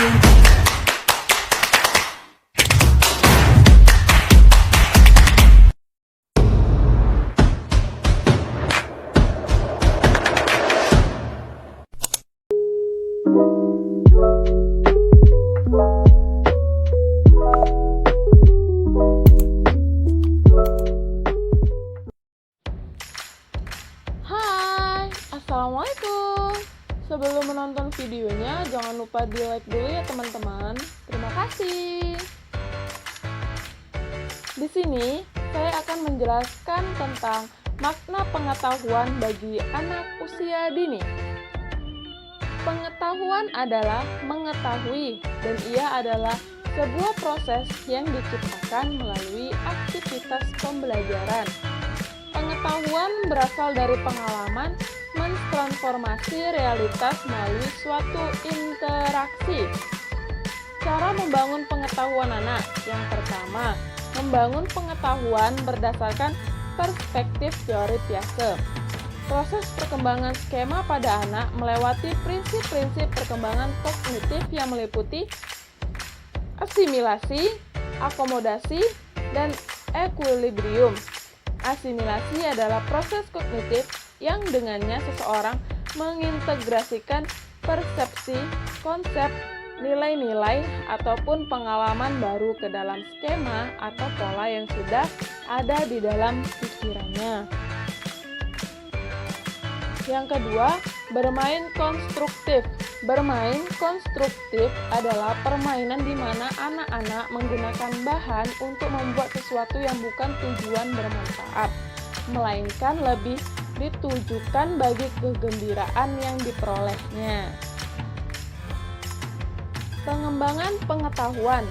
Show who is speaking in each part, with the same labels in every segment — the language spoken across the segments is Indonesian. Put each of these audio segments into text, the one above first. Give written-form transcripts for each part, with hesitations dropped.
Speaker 1: Hai, Assalamualaikum. Sebelum menonton videonya, jangan lupa di like dulu ya teman-teman. Terima kasih. Di sini, saya akan menjelaskan tentang makna pengetahuan bagi anak usia dini. Pengetahuan adalah mengetahui, dan ia adalah sebuah proses yang diciptakan melalui aktivitas pembelajaran. Pengetahuan berasal dari pengalaman mentransformasi realitas melalui suatu interaksi. Cara membangun pengetahuan anak. Yang pertama, membangun pengetahuan berdasarkan perspektif teori Piaget. Proses perkembangan skema pada anak melewati prinsip-prinsip perkembangan kognitif yang meliputi asimilasi, akomodasi, dan ekuilibrium. Asimilasi adalah proses kognitif yang dengannya seseorang mengintegrasikan persepsi, konsep, nilai-nilai, ataupun pengalaman baru ke dalam skema atau pola yang sudah ada di dalam pikirannya. Yang kedua, bermain konstruktif. Bermain konstruktif adalah permainan di mana anak-anak menggunakan bahan untuk membuat sesuatu yang bukan tujuan bermanfaat, melainkan lebih ditujukan bagi kegembiraan yang diperolehnya. Pengembangan pengetahuan.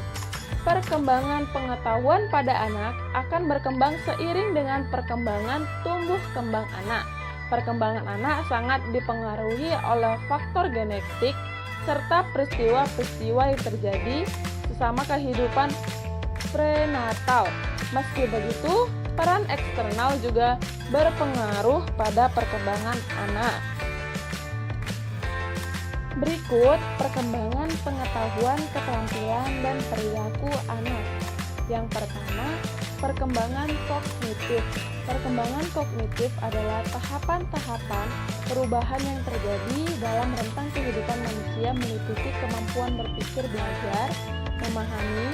Speaker 1: Perkembangan pengetahuan pada anak akan berkembang seiring dengan perkembangan tumbuh kembang anak. Perkembangan anak sangat dipengaruhi oleh faktor genetik serta peristiwa-peristiwa yang terjadi sesama kehidupan prenatal. Meski begitu, peran eksternal juga berpengaruh pada perkembangan anak. Berikut perkembangan pengetahuan, keterampilan, dan perilaku anak. Yang pertama, perkembangan kognitif. Perkembangan kognitif adalah tahapan-tahapan perubahan yang terjadi dalam rentang kehidupan manusia meliputi kemampuan berpikir, belajar, memahami,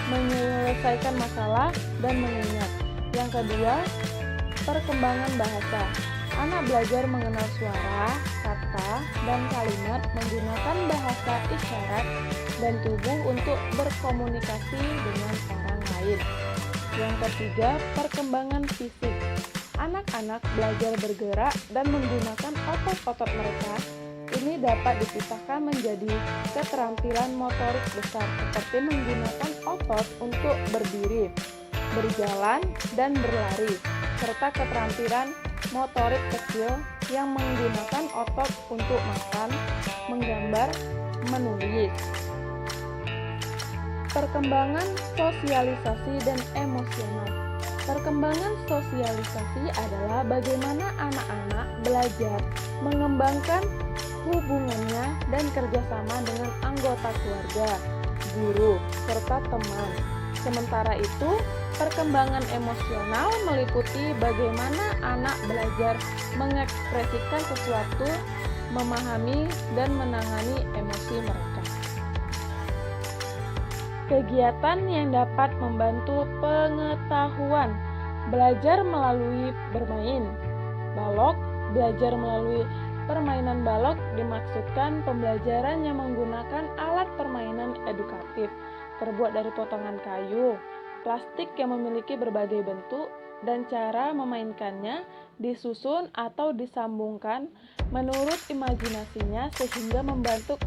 Speaker 1: menyelesaikan masalah, dan mengingat. Yang kedua, perkembangan bahasa. Anak belajar mengenal suara, kata, dan kalimat menggunakan bahasa isyarat dan tubuh untuk berkomunikasi dengan orang lain. Yang ketiga, perkembangan fisik. Anak-anak belajar bergerak dan menggunakan otot-otot mereka. Ini dapat dipisahkan menjadi keterampilan motorik besar seperti menggunakan otot untuk berdiri, berjalan, dan berlari, serta keterampilan motorik kecil yang menggunakan otot untuk makan, menggambar, menulis. Perkembangan sosialisasi dan emosional. Perkembangan sosialisasi adalah bagaimana anak-anak belajar mengembangkan hubungannya dan kerjasama dengan anggota keluarga, guru, serta teman. Sementara itu, perkembangan emosional meliputi bagaimana anak belajar mengekspresikan sesuatu, memahami, dan menangani emosi mereka. Kegiatan yang dapat membantu pengetahuan. Belajar melalui bermain. Balok. Belajar melalui permainan balok dimaksudkan pembelajaran yang menggunakan alat permainan edukatif, terbuat dari potongan kayu, plastik yang memiliki berbagai bentuk, dan cara memainkannya disusun atau disambungkan menurut imajinasinya sehingga membentuk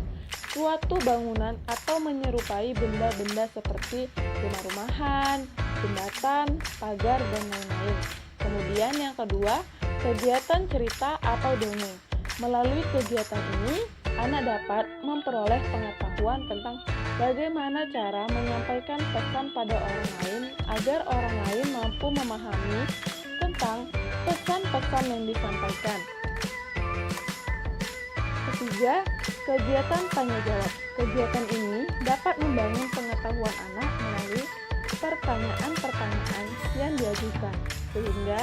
Speaker 1: suatu bangunan atau menyerupai benda-benda seperti rumah-rumahan, jembatan, pagar, dan lain-lain. Kemudian yang kedua, kegiatan cerita atau dongeng. Melalui kegiatan ini, anak dapat memperoleh pengetahuan tentang bagaimana cara menyampaikan pesan pada orang lain agar orang lain mampu memahami tentang pesan-pesan yang disampaikan. ketiga, kegiatan tanya jawab. Kegiatan ini dapat membangun pengetahuan anak melalui pertanyaan-pertanyaan yang diajukan, sehingga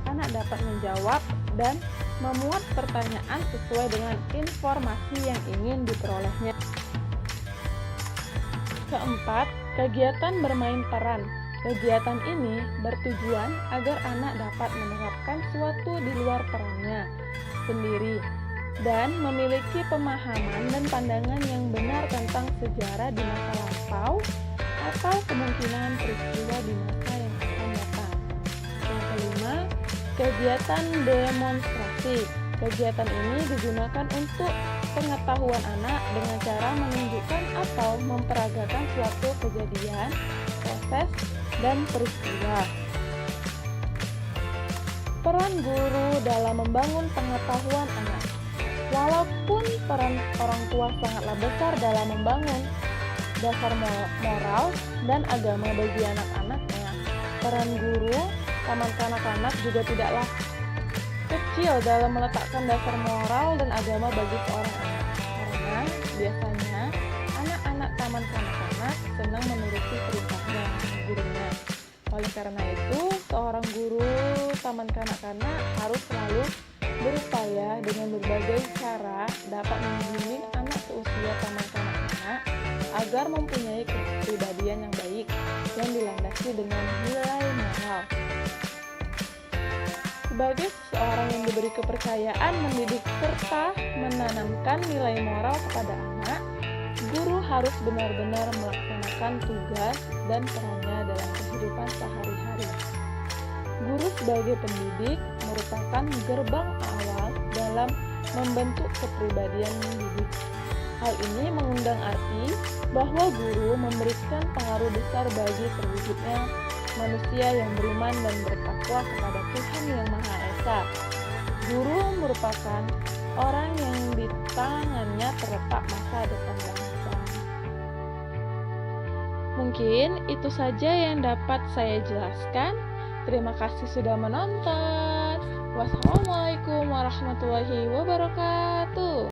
Speaker 1: anak dapat menjawab dan memuat pertanyaan sesuai dengan informasi yang ingin diperolehnya. Keempat, kegiatan bermain peran. Kegiatan ini bertujuan agar anak dapat menerapkan sesuatu di luar perannya sendiri dan memiliki pemahaman dan pandangan yang benar tentang sejarah di masa lampau atau kemungkinan peristiwa di masa yang akan datang. Yang kelima, kegiatan demonstrasi. Kegiatan ini digunakan untuk pengetahuan anak dengan cara menunjukkan atau memperagakan suatu kejadian, proses, dan peristiwa. Peran guru dalam membangun pengetahuan anak. Walaupun peran orang tua sangatlah besar dalam membangun dasar moral dan agama bagi anak-anaknya, peran guru taman kanak-kanak juga tidaklah kecil dalam meletakkan dasar moral dan agama bagi seorang anak. Karena biasanya anak-anak taman kanak-kanak senang menuruti perintahnya gurunya. Oleh karena itu, seorang guru taman kanak-kanak harus selalu berupaya dengan berbagai cara dapat membimbing anak seusia taman kanak-kanak agar mempunyai kepribadian yang baik yang dilandasi dengan nilai moral. Sebagai seorang yang diberi kepercayaan mendidik serta menanamkan nilai moral kepada anak, guru harus benar-benar melaksanakan tugas dan perannya dalam kehidupan sehari-hari. Guru sebagai pendidik merupakan gerbang awal dalam membentuk kepribadian didik. Hal ini mengundang arti bahwa guru memberikan pengaruh besar bagi terwujudnya manusia yang beriman dan bertakwa kepada Tuhan Yang Maha Esa. Guru merupakan orang yang di tangannya terletak masa depan bangsa. Mungkin itu saja yang dapat saya jelaskan. Terima kasih sudah menonton. Wassalamualaikum warahmatullahi wabarakatuh.